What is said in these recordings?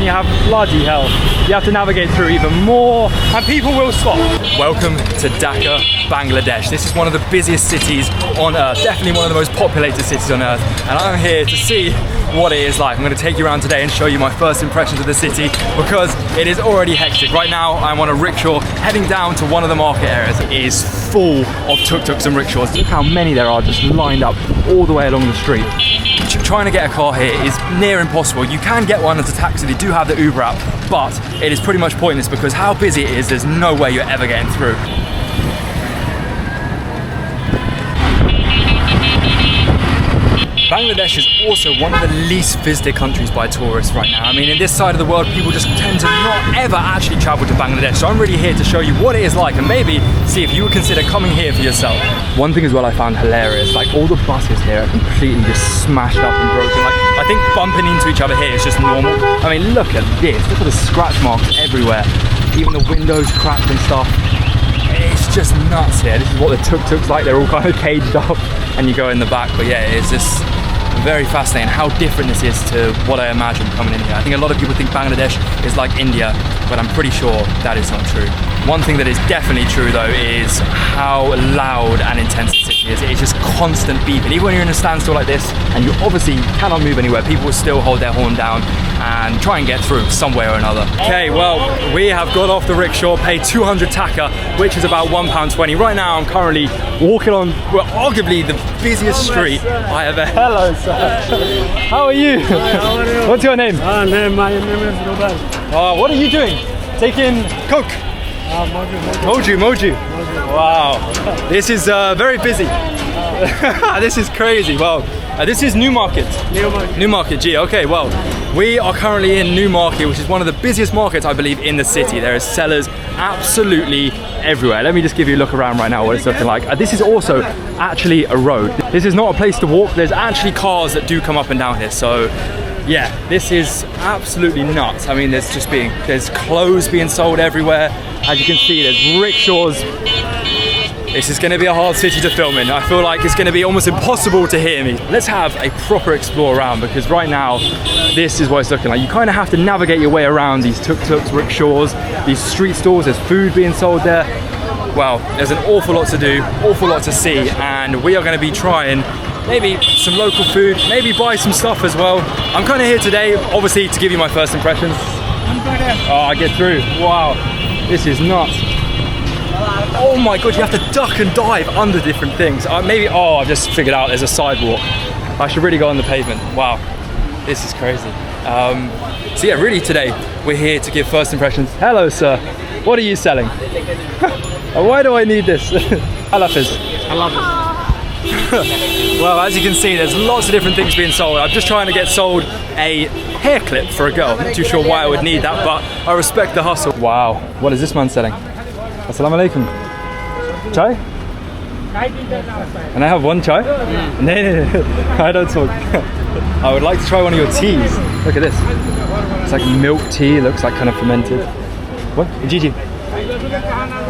then you have bloody hell. You have to navigate through even more, and people will stop. Welcome to Dhaka, Bangladesh. This is one of the busiest cities on earth, definitely one of the most populated cities on earth, and I'm here to see what it is like. I'm going to take you around today and show you my first impressions of the city, because it is already hectic. Right now I'm on a rickshaw heading down to one of the market areas. It is full of tuk-tuks and rickshaws. Look how many there are just lined up all the way along the street. Trying to get a car here is near impossible. You can get one as a taxi, they do have the Uber app, but it is pretty much pointless because how busy it is, there's no way you're ever getting through. Bangladesh is also one of the least visited countries by tourists right now. I mean, in this side of the world, people just tend to not ever actually travel to Bangladesh. So I'm really here to show you what it is like and maybe see if you would consider coming here for yourself. One thing as well I found hilarious, like all the buses here are completely just smashed up and broken. Like, I think bumping into each other here is just normal. I mean, look at this. Look at the scratch marks everywhere. Even the windows cracked and stuff. It's just nuts here. This is what the tuk-tuk's like. They're all kind of caged up and you go in the back. But yeah, it's just very fascinating how different this is to what I imagined coming in here. I think a lot of people think Bangladesh is like India, but I'm pretty sure that is not true. One thing that is definitely true though is how loud and intense the city is. It's just constant beeping. Even when you're in a standstill like this and you obviously cannot move anywhere, people will still hold their horn down and try and get through some way or another. Okay, well, we have got off the rickshaw, paid 200 taka, which is about £1.20. Right now I'm currently walking on, well, arguably the busiest street I have ever. Hello, sir. How are you? Hi, how are you? What's your name? My name is Ruben. What are you doing? Taking Coke? Moju. Wow, this is very busy. This is crazy. Well, this is Newmarket. Newmarket, G. Okay, well, we are currently in Newmarket, which is one of the busiest markets, I believe, in the city. There are sellers absolutely everywhere. Let me just give you a look around right now what it's looking like. This is also actually a road. This is not a place to walk. There's actually cars that do come up and down here. So yeah, this is absolutely nuts. I mean, there's clothes being sold everywhere. As you can see, there's rickshaws. This is going to be a hard city to film in. I feel like it's going to be almost impossible to hear me. Let's have a proper explore around, because right now, this is what it's looking like. You kind of have to navigate your way around these tuk-tuks, rickshaws, these street stalls. There's food being sold there. Well, there's an awful lot to do, awful lot to see, and we are going to be trying maybe some local food, maybe buy some stuff as well. I'm kind of here today, obviously, to give you my first impressions. Oh, I get through. Wow, this is nuts. Oh my god, you have to duck and dive under different things. I've just figured out there's a sidewalk. I should really go on the pavement. Wow, this is crazy. So yeah, really today, we're here to give first impressions. Hello, sir. What are you selling? Why do I need this? Halafis. Well, as you can see, there's lots of different things being sold. I'm just trying to get sold a hair clip for a girl. Not too sure why I would need that, but I respect the hustle. Wow, what is this man selling? Assalamu alaikum. Chai? And I have one chai? No, I don't talk. I would like to try one of your teas. Look at this. It's like milk tea, looks like kind of fermented. What? Gigi?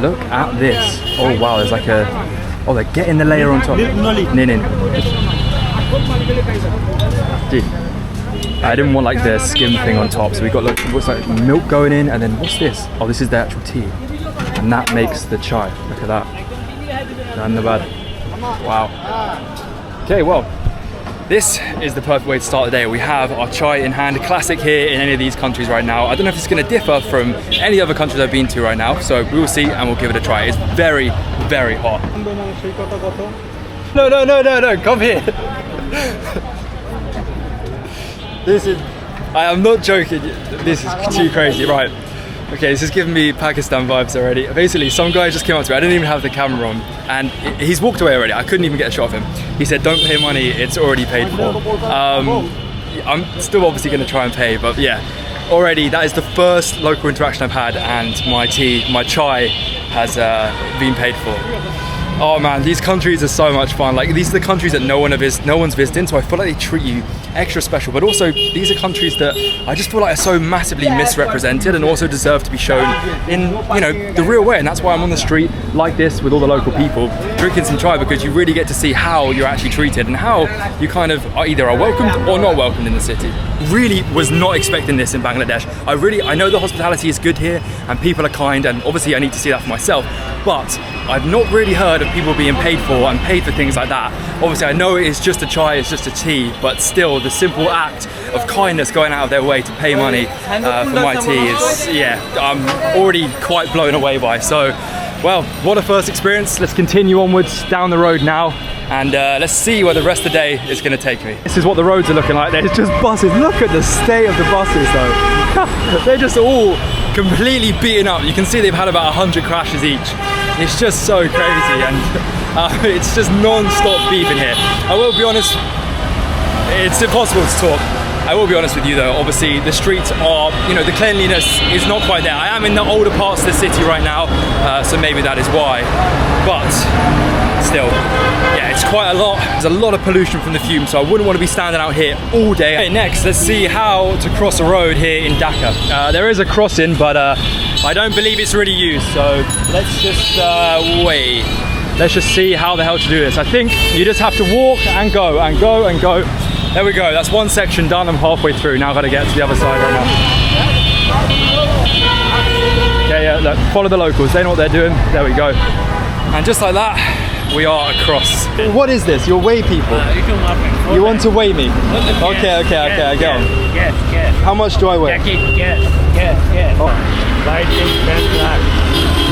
Look at this. Oh wow, there's like a... Oh, they're getting the layer on top. Nin. Gee. I didn't want like the skim thing on top, so we got what's like milk going in, and then what's this? Oh, this is the actual tea. And that makes the chai. Look at that. Wow. Okay, well, this is the perfect way to start the day. We have our chai in hand, classic here in any of these countries right now. I don't know if it's going to differ from any other countries I've been to right now, so we will see and we'll give it a try. It's very, very hot. No, come here. I am not joking, this is too crazy, right. Okay, this is giving me Pakistan vibes already. Basically, some guy just came up to me, I didn't even have the camera on, and he's walked away already. I couldn't even get a shot of him. He said, don't pay money, it's already paid for. I'm still obviously gonna try and pay, but yeah. Already, that is the first local interaction I've had, and my chai has been paid for. Oh man, these countries are so much fun. Like these are the countries that no one's visiting, so I feel like they treat you extra special. But also, these are countries that I just feel like are so massively misrepresented and also deserve to be shown in, you know, the real way. And that's why I'm on the street like this with all the local people, drinking some chai, because you really get to see how you're actually treated and how you kind of are either welcomed or not welcomed in the city. Really was not expecting this in Bangladesh. I know the hospitality is good here and people are kind, and obviously I need to see that for myself, but I've not really heard of people being paid for things like that. Obviously I know it's just a chai, it's just a tea, but still the simple act of kindness, going out of their way to pay money for my tea is, yeah, I'm already quite blown away by. So, well, what a first experience. Let's continue onwards down the road now, and let's see where the rest of the day is going to take me. This is what the roads are looking like. There's just buses. Look at the state of the buses though. They're just all completely beaten up. You can see they've had about 100 crashes each. It's just so crazy, and it's just non-stop beeping here. I will be honest, it's impossible to talk. I will be honest with you though, obviously the streets are, you know, the cleanliness is not quite there. I am in the older parts of the city right now, so maybe that is why. But still, yeah, it's quite a lot. There's a lot of pollution from the fumes, so I wouldn't want to be standing out here all day. Okay, next, let's see how to cross a road here in Dhaka. There is a crossing, but I don't believe it's really used, so let's just wait. Let's just see how the hell to do this. I think you just have to walk and go and go and go. There we go, that's one section done. I'm halfway through. Now I've got to get to the other side right now. Yeah, look, follow the locals. They know what they're doing. There we go. And just like that, we are across. What is this? You're weigh people? You want to weigh me? Okay, I get on. Yes. How much do I weigh? Yes. Oh. Right in, 10 lakh.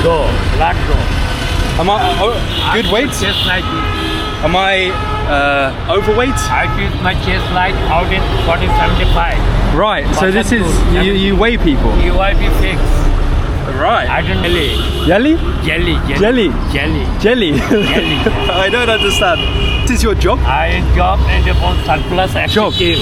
Go. Am I good weight? Just like this. Am I overweight? I keep my chest like out in 40-75. Right, so this is, you weigh people? You will be fixed. Right. I don't jelly. Jelly? Jelly. I don't understand. This is your job? I job and upon surplus Job. team.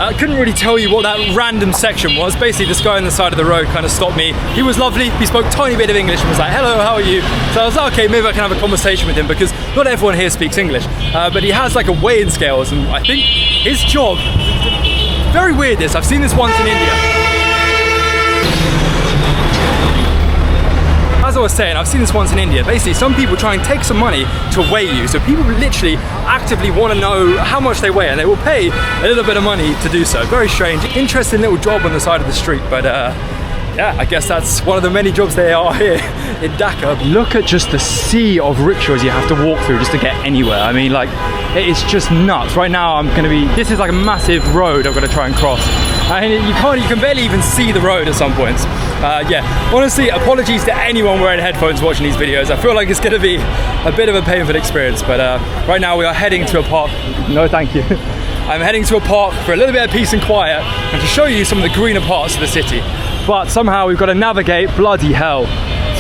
I couldn't really tell you what that random section was. Basically, this guy on the side of the road kind of stopped me. He was lovely. He spoke a tiny bit of English and was like, hello, how are you? So I was like, okay, maybe I can have a conversation with him, because not everyone here speaks English. But he has like a weighing scales, and I think his job, very weird this. I've seen this once in India. As I was saying, I've seen this once in India. Basically, some people try and take some money to weigh you. So people literally actively want to know how much they weigh, and they will pay a little bit of money to do so. Very strange. Interesting little job on the side of the street, but yeah, I guess that's one of the many jobs there are here in Dhaka. Look at just the sea of rickshaws you have to walk through just to get anywhere. I mean, like, it's just nuts. Right now, this is like a massive road I've got to try and cross. And you can barely even see the road at some points. Yeah, honestly, apologies to anyone wearing headphones watching these videos. I feel like it's gonna be a bit of a painful experience, but right now we are heading to a park. No, thank you. I'm heading to a park for a little bit of peace and quiet and to show you some of the greener parts of the city. But somehow we've got to navigate, bloody hell,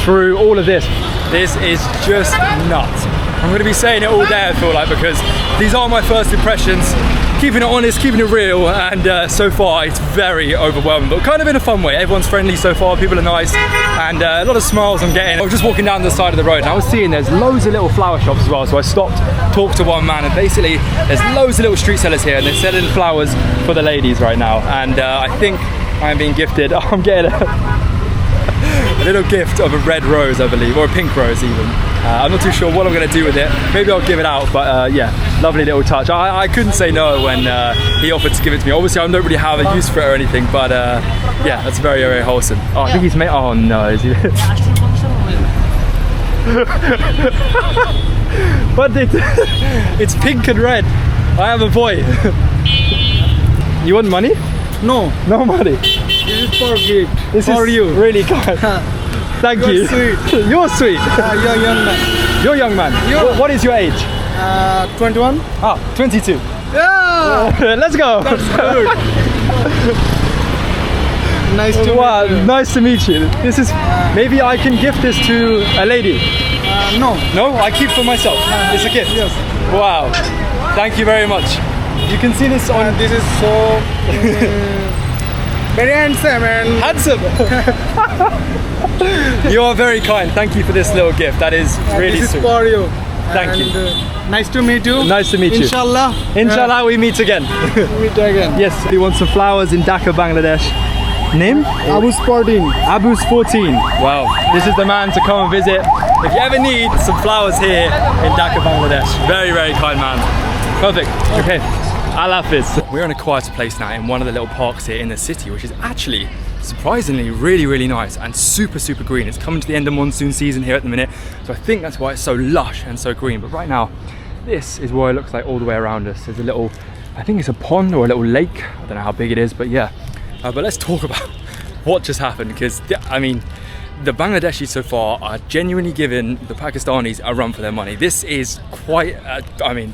through all of this. This is just nuts. I'm gonna be saying it all day, I feel like, because these are my first impressions. Keeping it honest, keeping it real, and so far it's very overwhelming, but kind of in a fun way. Everyone's friendly so far, people are nice, and a lot of smiles I'm getting. I was just walking down the side of the road and I was seeing there's loads of little flower shops as well, so I stopped, talked to one man, and basically there's loads of little street sellers here, and they're selling flowers for the ladies right now, and I think I'm being gifted. I'm getting a little gift of a red rose, I believe, or a pink rose even. I'm not too sure what I'm going to do with it. Maybe I'll give it out, but yeah, lovely little touch. I couldn't say no when he offered to give it to me. Obviously, I don't really have a use for it or anything, but yeah, that's very, very wholesome. Oh, I think he's made. Oh no, is he? But it's pink and red. I have a boy. You want money? No, No money. this is for gift. This for is you. really kind. Thank you. You're sweet. You're sweet. You're young man. You're a young man. What is your age? 21. Ah, 22. Yeah. Let's go. Nice to Wow, meet you. nice to meet you. This is, maybe I can gift this to a lady. No. No, I keep for myself. It's a gift. Yes. Wow. Thank you very much. You can see this on. This is so very handsome and Handsome. You are very kind. Thank you for this little gift. That is really this is sweet. for you. Thank you. Nice to meet you. Nice to meet you. Inshallah. Inshallah, we meet again. Meet again. Yes, we want some flowers in Dhaka, Bangladesh. Name? Abu's 14. Abu's 14. Wow, this is the man to come and visit. If you ever need some flowers here in Dhaka, Bangladesh. Very, very kind man. Perfect. Okay. Allah Hafiz. We're in a quieter place now in one of the little parks here in the city, which is actually surprisingly really nice and super green. It's coming to the end of monsoon season here at the minute, so I think that's why it's so lush and so green. But right now, this is what it looks like all the way around us. There's a little, I think it's a pond or a little lake. I don't know how big it is, but yeah. But let's talk about what just happened, because I mean, the Bangladeshis so far are genuinely giving the Pakistanis a run for their money. This is quite, I mean,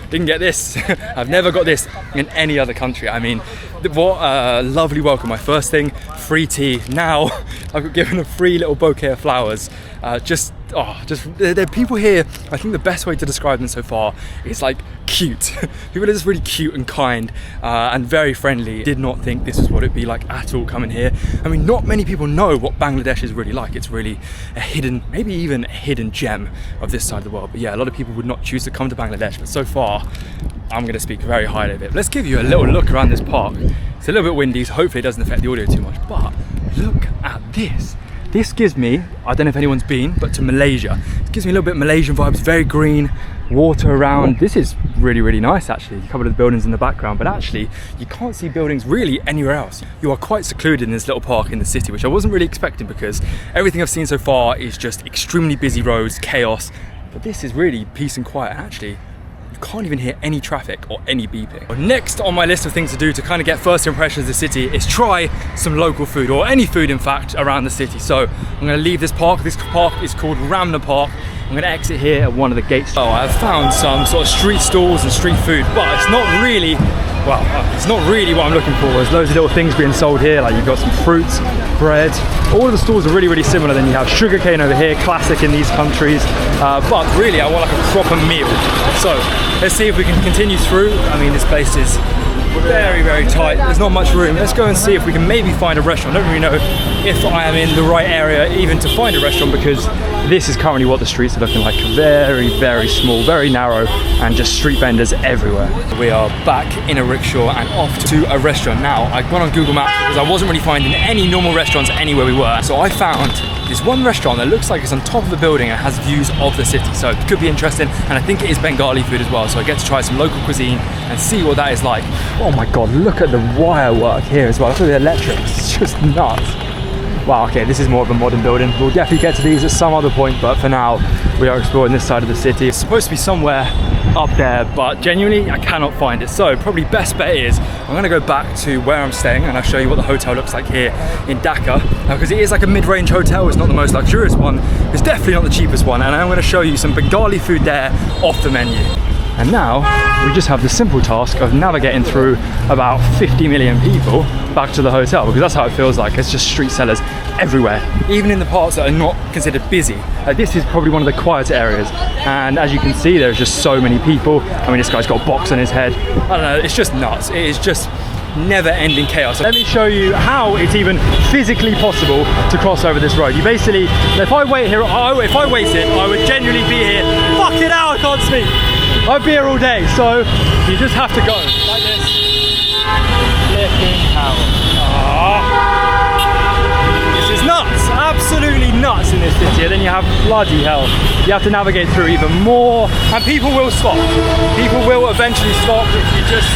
didn't get this. I've never got this in any other country. I mean, what a lovely welcome. My first thing, free tea. Now I've got given a free little bouquet of flowers. There are people here. I think the best way to describe them so far is like cute. People are just really cute and kind and very friendly. Did not think this is what it'd be like at all coming here. I mean, not many people know what Bangladesh is really like. It's really a hidden, maybe even a hidden gem of this side of the world. But yeah, a lot of people would not choose to come to Bangladesh, but so far I'm going to speak very highly of it. Let's give you a little look around this park. It's a little bit windy, so hopefully it doesn't affect the audio too much, but look at this. This gives me, I don't know if anyone's been, but to Malaysia. It gives me a little bit Malaysian vibes, very green, water around. This is really nice actually. A couple of the buildings in the background, but actually you can't see buildings really anywhere else. You are quite secluded in this little park in the city, which I wasn't really expecting, because everything I've seen so far is just extremely busy roads, chaos. But this is really peace and quiet, and actually you can't even hear any traffic or any beeping. Next on my list of things to do to kind of get first impressions of the city is try some local food, or any food in fact, around the city. So I'm going to leave this park. This park is called Ramna Park. I'm going to exit here at one of the gates. Oh, I've found some sort of street stalls and street food, but it's not really, well, it's not really what I'm looking for. There's loads of little things being sold here, like you've got some fruits, bread. All of the stores are really similar. Then you have sugarcane over here, classic in these countries. But really, I want like a proper meal. So let's see if we can continue through. I mean, this place is very tight. There's not much room. Let's go and see if we can maybe find a restaurant. I don't really know if I am in the right area even to find a restaurant, because this is currently what the streets are looking like. Very small, very narrow, and just street vendors everywhere. We are back in a rickshaw and off to a restaurant. Now, I've gone on Google Maps because I wasn't really finding any normal restaurants anywhere we were. So I found this one restaurant that looks like it's on top of a building and has views of the city. So it could be interesting, and I think it is Bengali food as well. So I get to try some local cuisine and see what that is like. Oh my God, look at the wire work here as well. Look at the electrics, it's just nuts. Wow, okay, this is more of a modern building. We'll definitely get to these at some other point, but for now, we are exploring this side of the city. It's supposed to be somewhere up there, but genuinely, I cannot find it. So probably best bet is, I'm gonna go back to where I'm staying and I'll show you what the hotel looks like here in Dhaka. Because it is like a mid-range hotel, it's not the most luxurious one, it's definitely not the cheapest one, and I'm gonna show you some Bengali food there off the menu. And now, we just have the simple task of navigating through about 50 million people back to the hotel, because that's how it feels like. It's just street sellers everywhere, even in the parts that are not considered busy. This is probably one of the quieter areas, and as you can see, there's just so many people. I mean, this guy's got a box on his head. I don't know, it's just nuts. It is just never-ending chaos. Let me show you how it's even physically possible to cross over this road. You basically, if I wait here, if I waited, I would genuinely be here. Fucking hell, I can't speak. I'd be here all day, so you just have to go like this. Flipping hell. This is nuts, absolutely nuts in this city. And then you have bloody hell. You have to navigate through even more, and people will stop. People will eventually stop if you just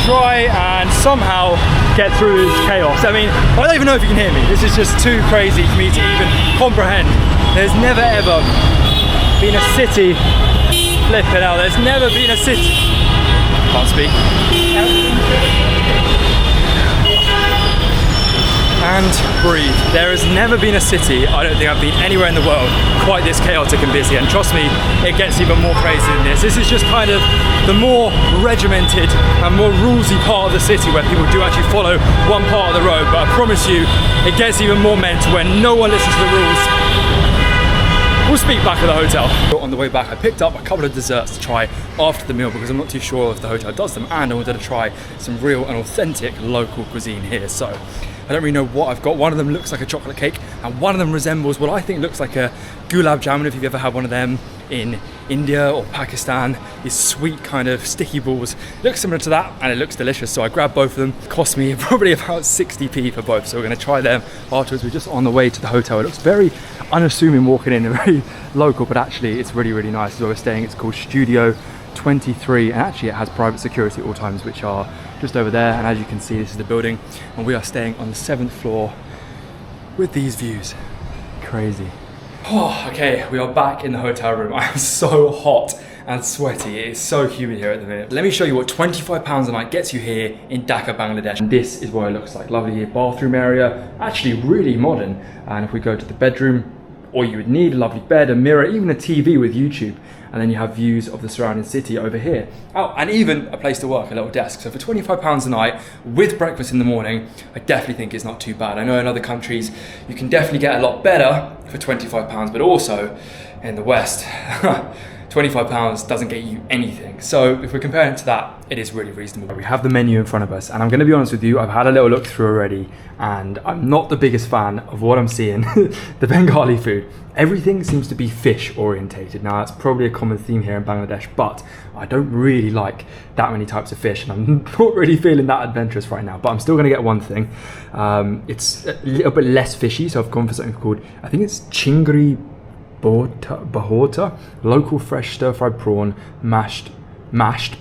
try and somehow get through this chaos. I mean, I don't even know if you can hear me. This is just too crazy for me to even comprehend. There's never ever been a city, flipping out, there's never been a city, can't speak, and breathe. There has never been a city, I don't think I've been anywhere in the world, quite this chaotic and busy, and trust me, it gets even more crazy than this. This is just kind of the more regimented and more rulesy part of the city, where people do actually follow one part of the road, but I promise you, it gets even more mental when no one listens to the rules. We'll speak back at the hotel. On the way back, I picked up a couple of desserts to try after the meal, because I'm not too sure if the hotel does them, and I wanted to try some real and authentic local cuisine here. So I don't really know what I've got. One of them looks like a chocolate cake, and one of them resembles what I think looks like a gulab jamun, if you've ever had one of them. in India or Pakistan, these sweet kind of sticky balls. It looks similar to that and it looks delicious, so I grabbed both of them. It cost me probably about 60p for both, so we're going to try them afterwards. We're just on the way to the hotel. It looks very unassuming walking in, very local, but actually it's really, really nice. This is where we're staying. It's called Studio 23, and actually it has private security at all times, which are just over there. And as you can see, this is the building, and we are staying on the 7th floor with these views. Crazy. Oh, okay, we are back in the hotel room. I am so hot and sweaty. It is so humid here at the minute. Let me show you what £25 a night gets you here in Dhaka, Bangladesh. And this is what it looks like. Lovely bathroom area, actually really modern. And if we go to the bedroom, all you would need, a lovely bed, a mirror, even a TV with YouTube. And then you have views of the surrounding city over here. Oh, and even a place to work, a little desk. So for £25 a night, with breakfast in the morning, I definitely think it's not too bad. I know in other countries, you can definitely get a lot better for £25, but also in the West, £25 doesn't get you anything. So if we're comparing it to that, it is really reasonable. We have the menu in front of us, and I'm gonna be honest with you, I've had a little look through already, and I'm not the biggest fan of what I'm seeing. The Bengali food, everything seems to be fish orientated. Now that's probably a common theme here in Bangladesh, but I don't really like that many types of fish, and I'm not really feeling that adventurous right now, but I'm still gonna get one thing. It's a little bit less fishy, so I've gone for something called, I think it's chingri bahorta, local fresh stir-fried prawn, mashed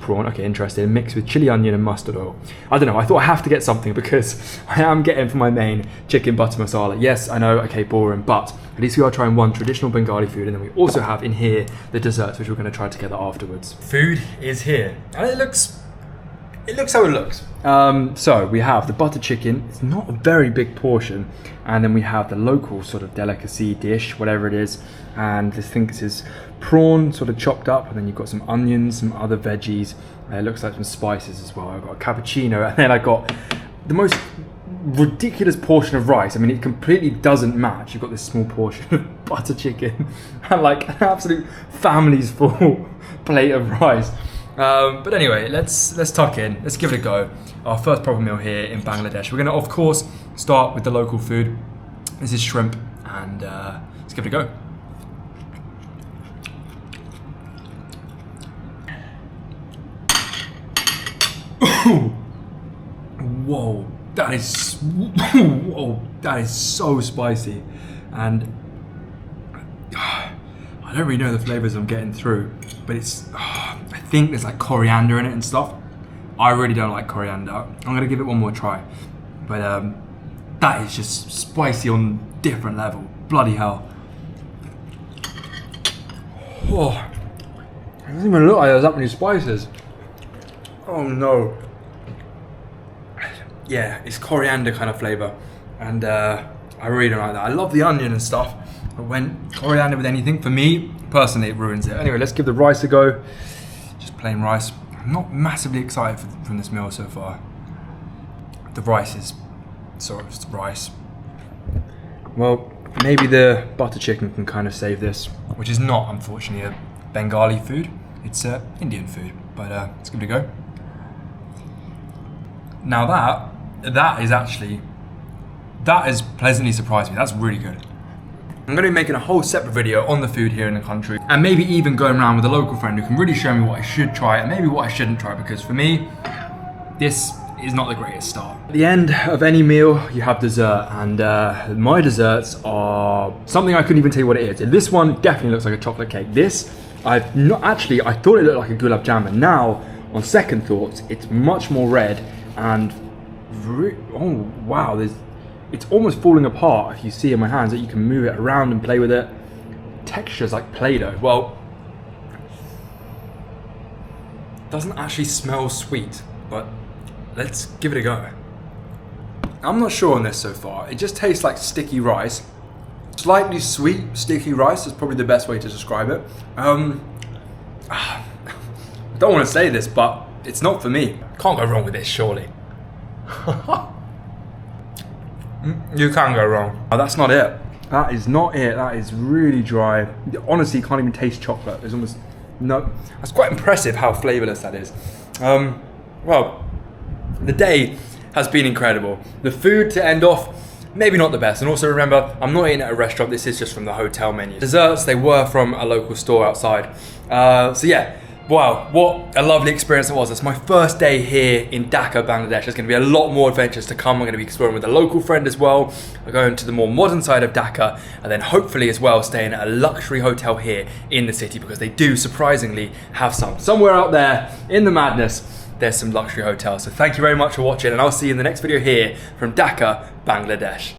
prawn, okay, interesting, mixed with chili, onion and mustard oil. I don't know, I thought I have to get something because I am getting for my main chicken butter masala. Yes, I know, okay, boring, but at least we are trying one traditional Bengali food, and then we also have in here the desserts, which we're going to try together afterwards. Food is here, and it looks how it looks. So we have the butter chicken. It's not a very big portion, and then we have the local sort of delicacy dish, whatever it is, and this thing is prawn sort of chopped up, and then you've got some onions, some other veggies. It looks like some spices as well. I've got a cappuccino, and then I got the most ridiculous portion of rice. I mean, it completely doesn't match. You've got this small portion of butter chicken and like an absolute family's full plate of rice. But anyway, let's tuck in. Let's give it a go. Our first proper meal here in Bangladesh. We're gonna, of course, start with the local food. This is shrimp, and let's give it a go. Whoa, that is whoa, that is so spicy, and I don't really know the flavors I'm getting through, but it's. I think there's like coriander in it and stuff. I really don't like coriander. I'm gonna give it one more try, but that is just spicy on a different level. Bloody hell! Oh, it doesn't even look like there's that many spices. Oh no. Yeah, it's coriander kind of flavor, and I really don't like that. I love the onion and stuff, but when coriander with anything, for me personally, it ruins it. Anyway, let's give the rice a go. Just plain rice. I'm not massively excited from this meal so far. The rice is sort of rice. Well, maybe the butter chicken can kind of save this, which is not, unfortunately, a Bengali food. It's Indian food, but let's give it a go. Now that has pleasantly surprised me. That's really good. I'm going to be making a whole separate video on the food here in the country, and maybe even going around with a local friend who can really show me what I should try and maybe what I shouldn't try, because for me, this is not the greatest start. At the end of any meal, you have dessert, and my desserts are something I couldn't even tell you what it is. This one definitely looks like a chocolate cake. This, I thought it looked like a gulab jamun. Now, on second thoughts, it's much more red, and oh wow, it's almost falling apart if you see in my hands that you can move it around and play with it. Texture's like Play-Doh. Well, it doesn't actually smell sweet, but let's give it a go. I'm not sure on this so far. It just tastes like sticky rice. Slightly sweet, sticky rice is probably the best way to describe it. I don't want to say this, but it's not for me. Can't go wrong with this, surely. You can't go wrong. Oh, that's not it. That is not it. That is really dry. Honestly, you can't even taste chocolate. There's almost no. That's quite impressive how flavorless that is. Well, the day has been incredible. The food to end off, maybe not the best. And also remember, I'm not eating at a restaurant, this is just from the hotel menu. Desserts, they were from a local store outside. So yeah, wow, what a lovely experience it was. It's my first day here in Dhaka, Bangladesh. There's going to be a lot more adventures to come. I'm going to be exploring with a local friend as well. We're going to the more modern side of Dhaka, and then hopefully as well staying at a luxury hotel here in the city, because they do surprisingly have some. Somewhere out there in the madness, there's some luxury hotels. So thank you very much for watching, and I'll see you in the next video here from Dhaka, Bangladesh.